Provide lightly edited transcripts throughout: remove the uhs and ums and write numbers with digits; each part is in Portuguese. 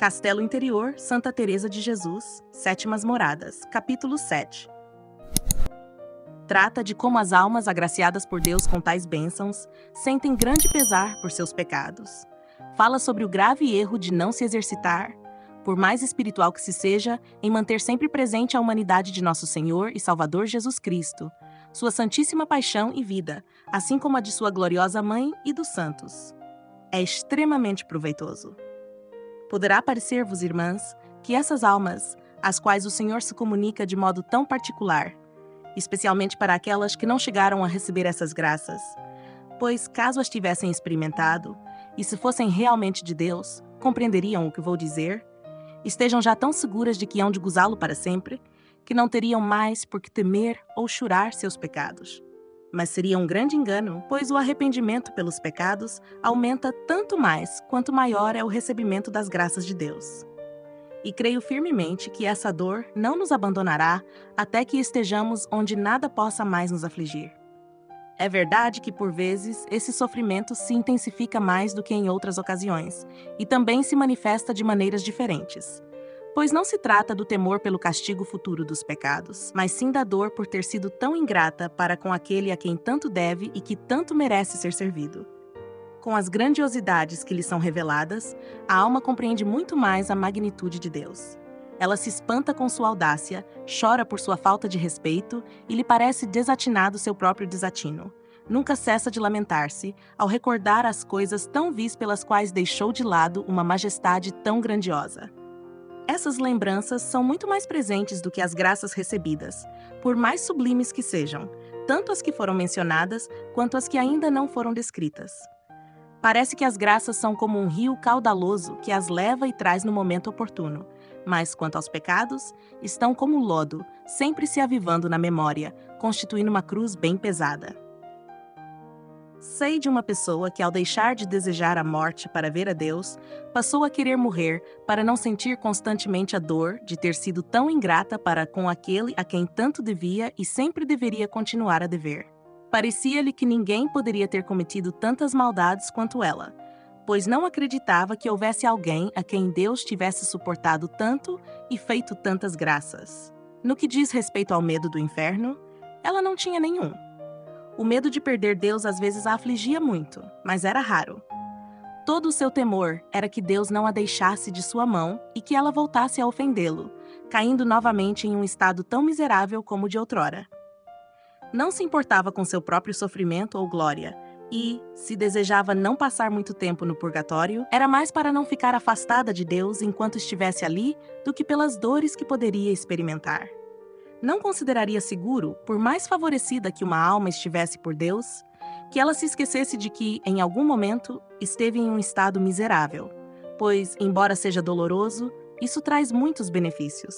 Castelo Interior, Santa Teresa de Jesus, Sétimas Moradas, capítulo 7. Trata de como as almas agraciadas por Deus com tais bênçãos sentem grande pesar por seus pecados. Fala sobre o grave erro de não se exercitar, por mais espiritual que se seja, em manter sempre presente a humanidade de nosso Senhor e Salvador Jesus Cristo, sua santíssima paixão e vida, assim como a de sua gloriosa Mãe e dos santos. É extremamente proveitoso. Poderá parecer-vos, irmãs, que essas almas, às quais o Senhor se comunica de modo tão particular, especialmente para aquelas que não chegaram a receber essas graças, pois caso as tivessem experimentado, e se fossem realmente de Deus, compreenderiam o que vou dizer, estejam já tão seguras de que hão de gozá-lo para sempre, que não teriam mais por que temer ou chorar seus pecados. Mas seria um grande engano, pois o arrependimento pelos pecados aumenta tanto mais quanto maior é o recebimento das graças de Deus. E creio firmemente que essa dor não nos abandonará até que estejamos onde nada possa mais nos afligir. É verdade que, por vezes, esse sofrimento se intensifica mais do que em outras ocasiões, e também se manifesta de maneiras diferentes. Pois não se trata do temor pelo castigo futuro dos pecados, mas sim da dor por ter sido tão ingrata para com aquele a quem tanto deve e que tanto merece ser servido. Com as grandiosidades que lhe são reveladas, a alma compreende muito mais a magnitude de Deus. Ela se espanta com sua audácia, chora por sua falta de respeito e lhe parece desatinado seu próprio desatino. Nunca cessa de lamentar-se ao recordar as coisas tão vis pelas quais deixou de lado uma majestade tão grandiosa. Essas lembranças são muito mais presentes do que as graças recebidas, por mais sublimes que sejam, tanto as que foram mencionadas quanto as que ainda não foram descritas. Parece que as graças são como um rio caudaloso que as leva e traz no momento oportuno, mas quanto aos pecados, estão como lodo, sempre se avivando na memória, constituindo uma cruz bem pesada. Sei de uma pessoa que, ao deixar de desejar a morte para ver a Deus, passou a querer morrer para não sentir constantemente a dor de ter sido tão ingrata para com aquele a quem tanto devia e sempre deveria continuar a dever. Parecia-lhe que ninguém poderia ter cometido tantas maldades quanto ela, pois não acreditava que houvesse alguém a quem Deus tivesse suportado tanto e feito tantas graças. No que diz respeito ao medo do inferno, ela não tinha nenhum. O medo de perder Deus às vezes a afligia muito, mas era raro. Todo o seu temor era que Deus não a deixasse de sua mão e que ela voltasse a ofendê-lo, caindo novamente em um estado tão miserável como o de outrora. Não se importava com seu próprio sofrimento ou glória, e, se desejava não passar muito tempo no purgatório, era mais para não ficar afastada de Deus enquanto estivesse ali do que pelas dores que poderia experimentar. Não consideraria seguro, por mais favorecida que uma alma estivesse por Deus, que ela se esquecesse de que, em algum momento, esteve em um estado miserável, pois, embora seja doloroso, isso traz muitos benefícios.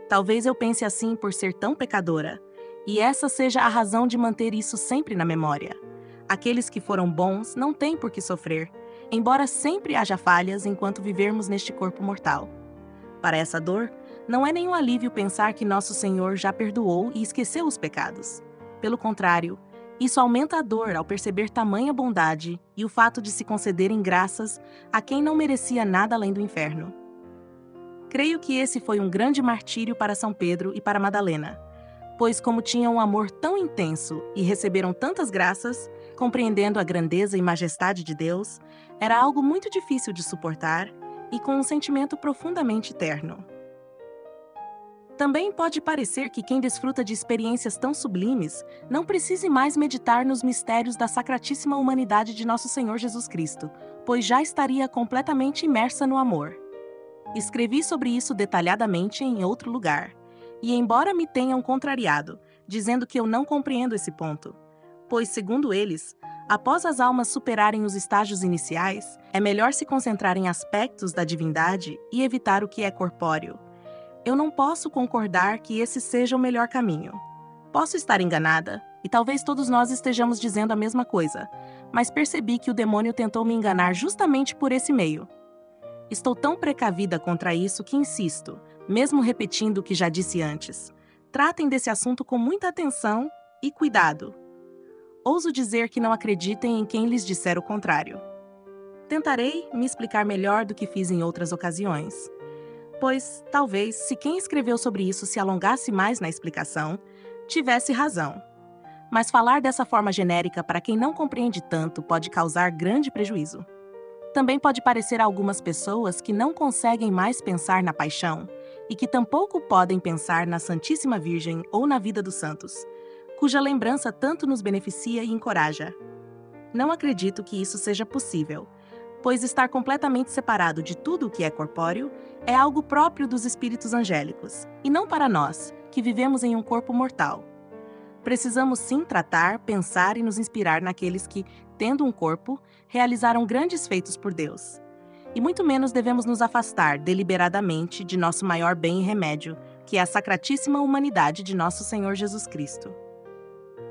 Talvez eu pense assim por ser tão pecadora, e essa seja a razão de manter isso sempre na memória. Aqueles que foram bons não têm por que sofrer, embora sempre haja falhas enquanto vivermos neste corpo mortal. Para essa dor, não é nenhum alívio pensar que nosso Senhor já perdoou e esqueceu os pecados. Pelo contrário, isso aumenta a dor ao perceber tamanha bondade e o fato de se concederem graças a quem não merecia nada além do inferno. Creio que esse foi um grande martírio para São Pedro e para Madalena, pois como tinham um amor tão intenso e receberam tantas graças, compreendendo a grandeza e majestade de Deus, era algo muito difícil de suportar e com um sentimento profundamente terno. Também pode parecer que quem desfruta de experiências tão sublimes não precise mais meditar nos mistérios da sacratíssima humanidade de nosso Senhor Jesus Cristo, pois já estaria completamente imersa no amor. Escrevi sobre isso detalhadamente em outro lugar, e embora me tenham contrariado, dizendo que eu não compreendo esse ponto, pois, segundo eles, após as almas superarem os estágios iniciais, é melhor se concentrar em aspectos da divindade e evitar o que é corpóreo. Eu não posso concordar que esse seja o melhor caminho. Posso estar enganada, e talvez todos nós estejamos dizendo a mesma coisa, mas percebi que o demônio tentou me enganar justamente por esse meio. Estou tão precavida contra isso que insisto, mesmo repetindo o que já disse antes. Tratem desse assunto com muita atenção e cuidado. Ouso dizer que não acreditem em quem lhes disser o contrário. Tentarei me explicar melhor do que fiz em outras ocasiões, pois, talvez, se quem escreveu sobre isso se alongasse mais na explicação, tivesse razão. Mas falar dessa forma genérica para quem não compreende tanto pode causar grande prejuízo. Também pode parecer a algumas pessoas que não conseguem mais pensar na paixão e que tampouco podem pensar na Santíssima Virgem ou na vida dos santos, cuja lembrança tanto nos beneficia e encoraja. Não acredito que isso seja possível, pois estar completamente separado de tudo o que é corpóreo é algo próprio dos espíritos angélicos, e não para nós, que vivemos em um corpo mortal. Precisamos sim tratar, pensar e nos inspirar naqueles que, tendo um corpo, realizaram grandes feitos por Deus. E muito menos devemos nos afastar deliberadamente de nosso maior bem e remédio, que é a sacratíssima humanidade de nosso Senhor Jesus Cristo.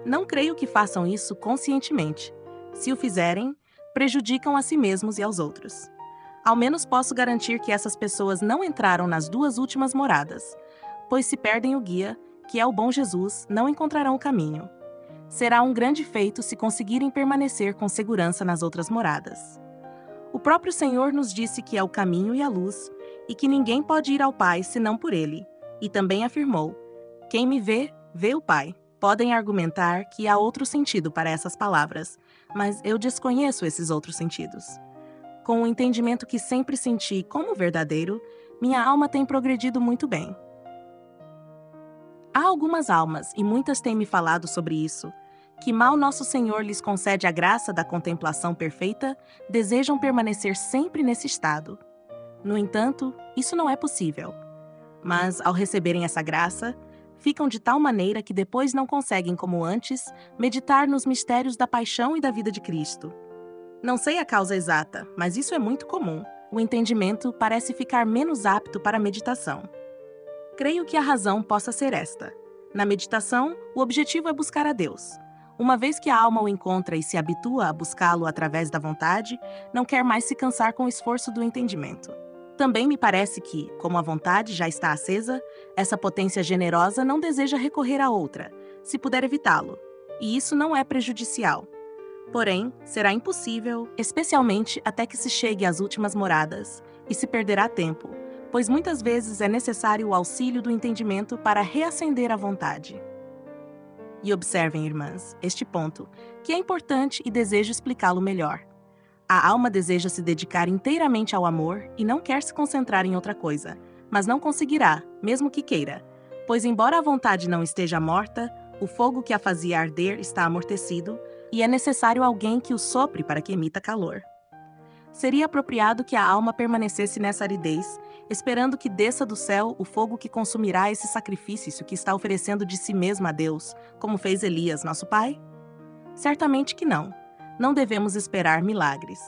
Não creio que façam isso conscientemente. Se o fizerem, prejudicam a si mesmos e aos outros. Ao menos posso garantir que essas pessoas não entraram nas duas últimas moradas, pois se perdem o guia, que é o bom Jesus, não encontrarão o caminho. Será um grande feito se conseguirem permanecer com segurança nas outras moradas. O próprio Senhor nos disse que é o caminho e a luz, e que ninguém pode ir ao Pai senão por Ele, e também afirmou: quem me vê, vê o Pai. Podem argumentar que há outro sentido para essas palavras, mas eu desconheço esses outros sentidos. Com o entendimento que sempre senti como verdadeiro, minha alma tem progredido muito bem. Há algumas almas, e muitas têm me falado sobre isso, que mal Nosso Senhor lhes concede a graça da contemplação perfeita, desejam permanecer sempre nesse estado. No entanto, isso não é possível. Mas, ao receberem essa graça, ficam de tal maneira que depois não conseguem, como antes, meditar nos mistérios da paixão e da vida de Cristo. Não sei a causa exata, mas isso é muito comum. O entendimento parece ficar menos apto para a meditação. Creio que a razão possa ser esta. Na meditação, o objetivo é buscar a Deus. Uma vez que a alma o encontra e se habitua a buscá-lo através da vontade, não quer mais se cansar com o esforço do entendimento. Também me parece que, como a vontade já está acesa, essa potência generosa não deseja recorrer a outra, se puder evitá-lo, e isso não é prejudicial. Porém, será impossível, especialmente até que se chegue às últimas moradas, e se perderá tempo, pois muitas vezes é necessário o auxílio do entendimento para reacender a vontade. E observem, irmãs, este ponto, que é importante e desejo explicá-lo melhor. A alma deseja se dedicar inteiramente ao amor e não quer se concentrar em outra coisa, mas não conseguirá, mesmo que queira, pois embora a vontade não esteja morta, o fogo que a fazia arder está amortecido e é necessário alguém que o sopre para que emita calor. Seria apropriado que a alma permanecesse nessa aridez, esperando que desça do céu o fogo que consumirá esse sacrifício que está oferecendo de si mesma a Deus, como fez Elias, nosso pai? Certamente que não. Não devemos esperar milagres.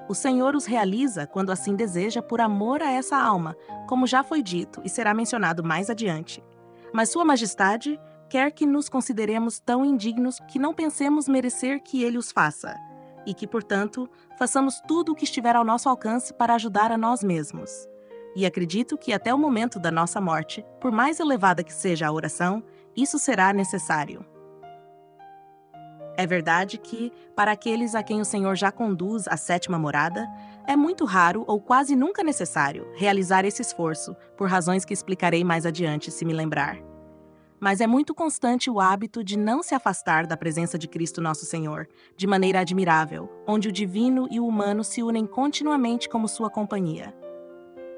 O Senhor os realiza quando assim deseja por amor a essa alma, como já foi dito e será mencionado mais adiante. Mas Sua Majestade quer que nos consideremos tão indignos que não pensemos merecer que Ele os faça, e que, portanto, façamos tudo o que estiver ao nosso alcance para ajudar a nós mesmos. E acredito que até o momento da nossa morte, por mais elevada que seja a oração, isso será necessário. É verdade que, para aqueles a quem o Senhor já conduz à sétima morada, é muito raro ou quase nunca necessário realizar esse esforço, por razões que explicarei mais adiante, se me lembrar. Mas é muito constante o hábito de não se afastar da presença de Cristo Nosso Senhor, de maneira admirável, onde o divino e o humano se unem continuamente como sua companhia.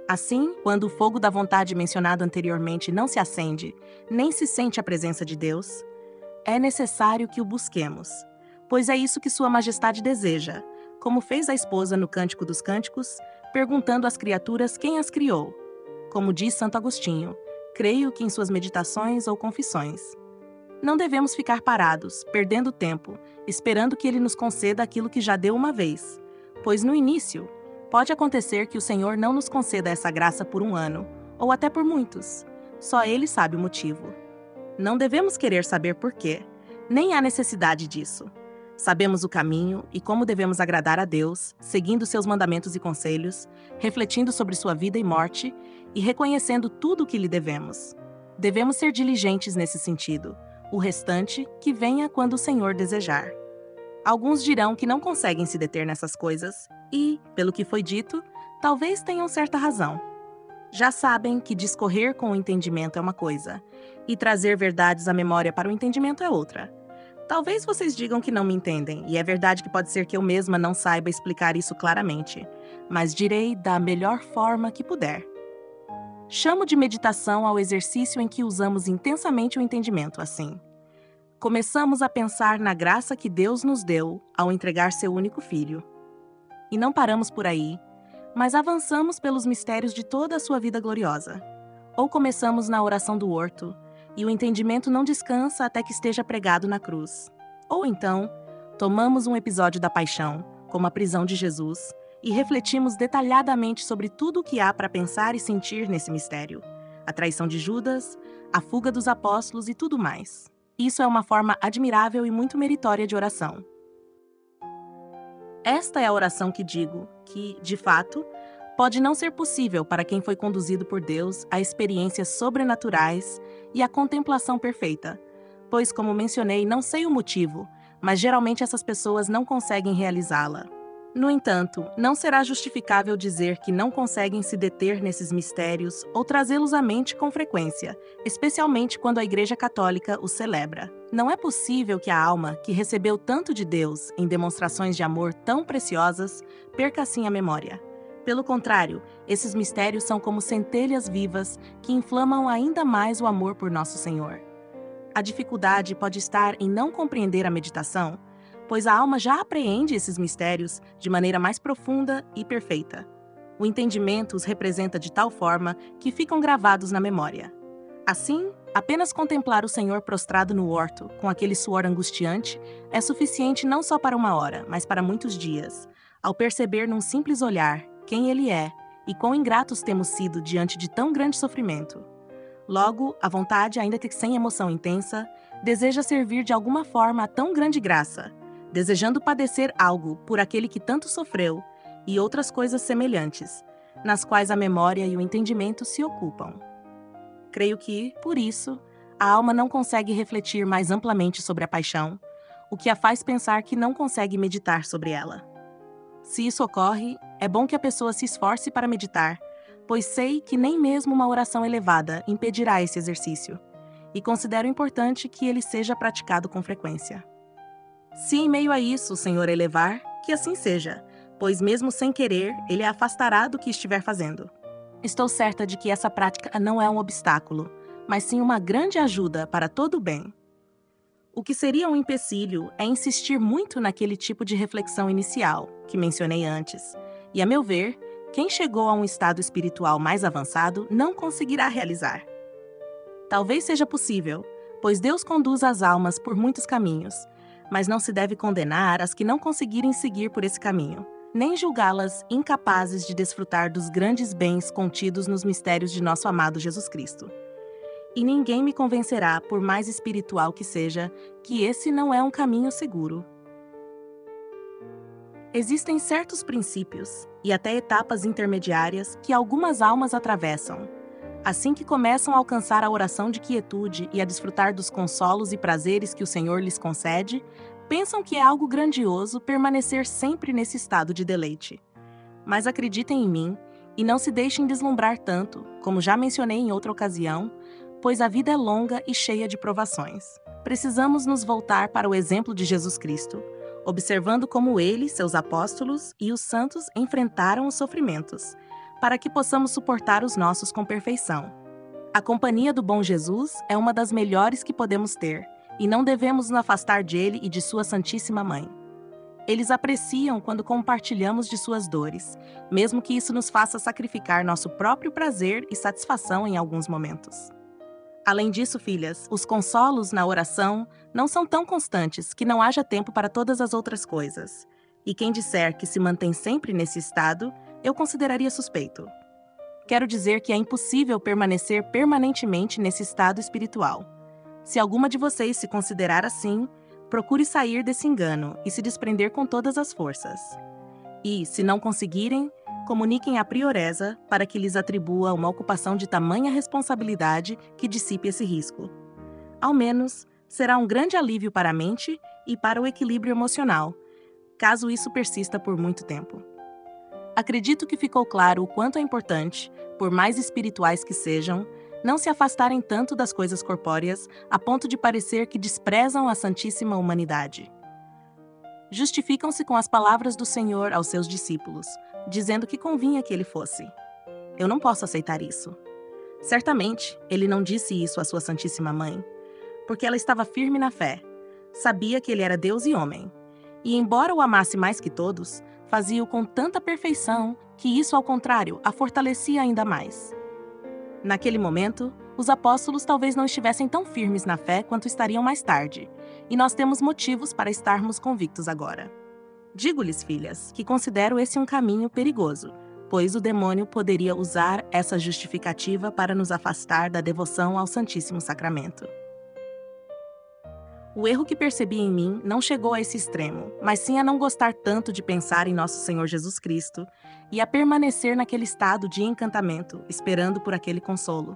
Assim, quando o fogo da vontade mencionado anteriormente não se acende, nem se sente a presença de Deus, é necessário que o busquemos, pois é isso que Sua Majestade deseja, como fez a esposa no Cântico dos Cânticos, perguntando às criaturas quem as criou. Como diz Santo Agostinho, creio que em suas meditações ou confissões. Não devemos ficar parados, perdendo tempo, esperando que Ele nos conceda aquilo que já deu uma vez, pois no início, pode acontecer que o Senhor não nos conceda essa graça por um ano, ou até por muitos. Só Ele sabe o motivo. Não devemos querer saber por quê, nem há necessidade disso. Sabemos o caminho e como devemos agradar a Deus, seguindo seus mandamentos e conselhos, refletindo sobre sua vida e morte e reconhecendo tudo o que lhe devemos. Devemos ser diligentes nesse sentido, o restante que venha quando o Senhor desejar. Alguns dirão que não conseguem se deter nessas coisas e, pelo que foi dito, talvez tenham certa razão. Já sabem que discorrer com o entendimento é uma coisa, e trazer verdades à memória para o entendimento é outra. Talvez vocês digam que não me entendem, e é verdade que pode ser que eu mesma não saiba explicar isso claramente, mas direi da melhor forma que puder. Chamo de meditação ao exercício em que usamos intensamente o entendimento, assim. Começamos a pensar na graça que Deus nos deu ao entregar seu único filho. E não paramos por aí, mas avançamos pelos mistérios de toda a sua vida gloriosa. Ou começamos na oração do horto, e o entendimento não descansa até que esteja pregado na cruz. Ou então, tomamos um episódio da paixão, como a prisão de Jesus, e refletimos detalhadamente sobre tudo o que há para pensar e sentir nesse mistério. A traição de Judas, a fuga dos apóstolos e tudo mais. Isso é uma forma admirável e muito meritória de oração. Esta é a oração que digo, que, de fato, pode não ser possível para quem foi conduzido por Deus a experiências sobrenaturais e a contemplação perfeita, pois, como mencionei, não sei o motivo, mas geralmente essas pessoas não conseguem realizá-la. No entanto, não será justificável dizer que não conseguem se deter nesses mistérios ou trazê-los à mente com frequência, especialmente quando a Igreja Católica os celebra. Não é possível que a alma, que recebeu tanto de Deus em demonstrações de amor tão preciosas, perca assim a memória. Pelo contrário, esses mistérios são como centelhas vivas que inflamam ainda mais o amor por Nosso Senhor. A dificuldade pode estar em não compreender a meditação, pois a alma já apreende esses mistérios de maneira mais profunda e perfeita. O entendimento os representa de tal forma que ficam gravados na memória. Assim, apenas contemplar o Senhor prostrado no horto, com aquele suor angustiante, é suficiente não só para uma hora, mas para muitos dias, ao perceber num simples olhar quem Ele é e quão ingratos temos sido diante de tão grande sofrimento. Logo, a vontade, ainda que sem emoção intensa, deseja servir de alguma forma a tão grande graça, desejando padecer algo por aquele que tanto sofreu e outras coisas semelhantes, nas quais a memória e o entendimento se ocupam. Creio que, por isso, a alma não consegue refletir mais amplamente sobre a paixão, o que a faz pensar que não consegue meditar sobre ela. Se isso ocorre, é bom que a pessoa se esforce para meditar, pois sei que nem mesmo uma oração elevada impedirá esse exercício, e considero importante que ele seja praticado com frequência. Se em meio a isso o Senhor elevar, que assim seja, pois mesmo sem querer, Ele a afastará do que estiver fazendo. Estou certa de que essa prática não é um obstáculo, mas sim uma grande ajuda para todo o bem. O que seria um empecilho é insistir muito naquele tipo de reflexão inicial, que mencionei antes, e, a meu ver, quem chegou a um estado espiritual mais avançado não conseguirá realizar. Talvez seja possível, pois Deus conduz as almas por muitos caminhos, mas não se deve condenar as que não conseguirem seguir por esse caminho, nem julgá-las incapazes de desfrutar dos grandes bens contidos nos mistérios de nosso amado Jesus Cristo. E ninguém me convencerá, por mais espiritual que seja, que esse não é um caminho seguro. Existem certos princípios e até etapas intermediárias que algumas almas atravessam. Assim que começam a alcançar a oração de quietude e a desfrutar dos consolos e prazeres que o Senhor lhes concede, pensam que é algo grandioso permanecer sempre nesse estado de deleite. Mas acreditem em mim e não se deixem deslumbrar tanto, como já mencionei em outra ocasião, pois a vida é longa e cheia de provações. Precisamos nos voltar para o exemplo de Jesus Cristo, observando como ele, seus apóstolos e os santos enfrentaram os sofrimentos, para que possamos suportar os nossos com perfeição. A companhia do bom Jesus é uma das melhores que podemos ter, e não devemos nos afastar dele e de sua Santíssima Mãe. Eles apreciam quando compartilhamos de suas dores, mesmo que isso nos faça sacrificar nosso próprio prazer e satisfação em alguns momentos. Além disso, filhas, os consolos na oração não são tão constantes que não haja tempo para todas as outras coisas. E quem disser que se mantém sempre nesse estado, eu consideraria suspeito. Quero dizer que é impossível permanecer permanentemente nesse estado espiritual. Se alguma de vocês se considerar assim, procure sair desse engano e se desprender com todas as forças. E, se não conseguirem, comuniquem à prioresa para que lhes atribua uma ocupação de tamanha responsabilidade que dissipe esse risco. Ao menos, será um grande alívio para a mente e para o equilíbrio emocional, caso isso persista por muito tempo. Acredito que ficou claro o quanto é importante, por mais espirituais que sejam, não se afastarem tanto das coisas corpóreas a ponto de parecer que desprezam a Santíssima Humanidade. Justificam-se com as palavras do Senhor aos seus discípulos, dizendo que convinha que ele fosse. Eu não posso aceitar isso. Certamente, ele não disse isso à sua Santíssima Mãe, porque ela estava firme na fé, sabia que ele era Deus e homem, e embora o amasse mais que todos, fazia-o com tanta perfeição que isso, ao contrário, a fortalecia ainda mais. Naquele momento, os apóstolos talvez não estivessem tão firmes na fé quanto estariam mais tarde, e nós temos motivos para estarmos convictos agora. Digo-lhes, filhas, que considero esse um caminho perigoso, pois o demônio poderia usar essa justificativa para nos afastar da devoção ao Santíssimo Sacramento. O erro que percebi em mim não chegou a esse extremo, mas sim a não gostar tanto de pensar em nosso Senhor Jesus Cristo e a permanecer naquele estado de encantamento, esperando por aquele consolo.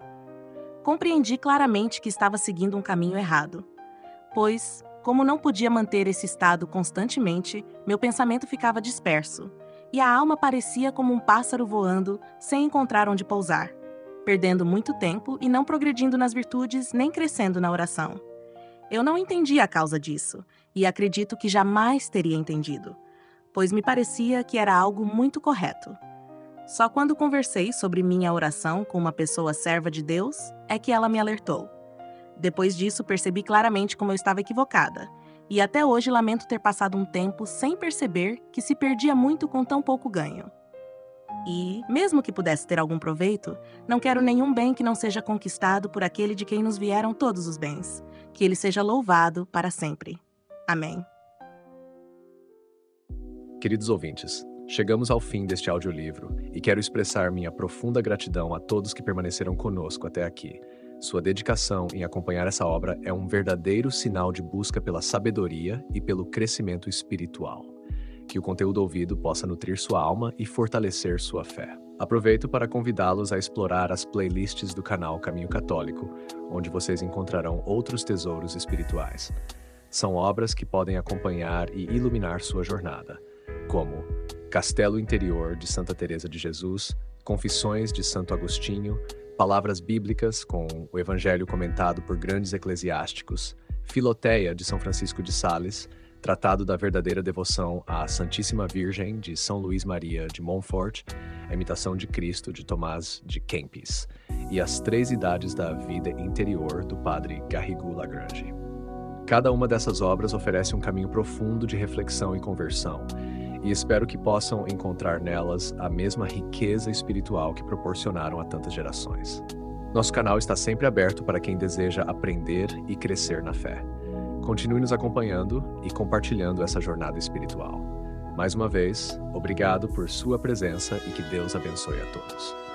Compreendi claramente que estava seguindo um caminho errado, pois, como não podia manter esse estado constantemente, meu pensamento ficava disperso, e a alma parecia como um pássaro voando sem encontrar onde pousar, perdendo muito tempo e não progredindo nas virtudes nem crescendo na oração. Eu não entendi a causa disso, e acredito que jamais teria entendido, pois me parecia que era algo muito correto. Só quando conversei sobre minha oração com uma pessoa serva de Deus é que ela me alertou. Depois disso, percebi claramente como eu estava equivocada, e até hoje lamento ter passado um tempo sem perceber que se perdia muito com tão pouco ganho. E, mesmo que pudesse ter algum proveito, não quero nenhum bem que não seja conquistado por aquele de quem nos vieram todos os bens. Que ele seja louvado para sempre. Amém. Queridos ouvintes, chegamos ao fim deste audiolivro e quero expressar minha profunda gratidão a todos que permaneceram conosco até aqui. Sua dedicação em acompanhar essa obra é um verdadeiro sinal de busca pela sabedoria e pelo crescimento espiritual. Que o conteúdo ouvido possa nutrir sua alma e fortalecer sua fé. Aproveito para convidá-los a explorar as playlists do canal Caminho Católico, onde vocês encontrarão outros tesouros espirituais. São obras que podem acompanhar e iluminar sua jornada, como Castelo Interior de Santa Teresa de Jesus, Confissões de Santo Agostinho, Palavras Bíblicas com o Evangelho comentado por grandes eclesiásticos, Filoteia de São Francisco de Sales, Tratado da Verdadeira Devoção à Santíssima Virgem, de São Luís Maria de Montfort, A Imitação de Cristo, de Tomás de Kempis, e As Três Idades da Vida Interior, do padre Garrigou Lagrange. Cada uma dessas obras oferece um caminho profundo de reflexão e conversão, e espero que possam encontrar nelas a mesma riqueza espiritual que proporcionaram a tantas gerações. Nosso canal está sempre aberto para quem deseja aprender e crescer na fé. Continue nos acompanhando e compartilhando essa jornada espiritual. Mais uma vez, obrigado por sua presença e que Deus abençoe a todos.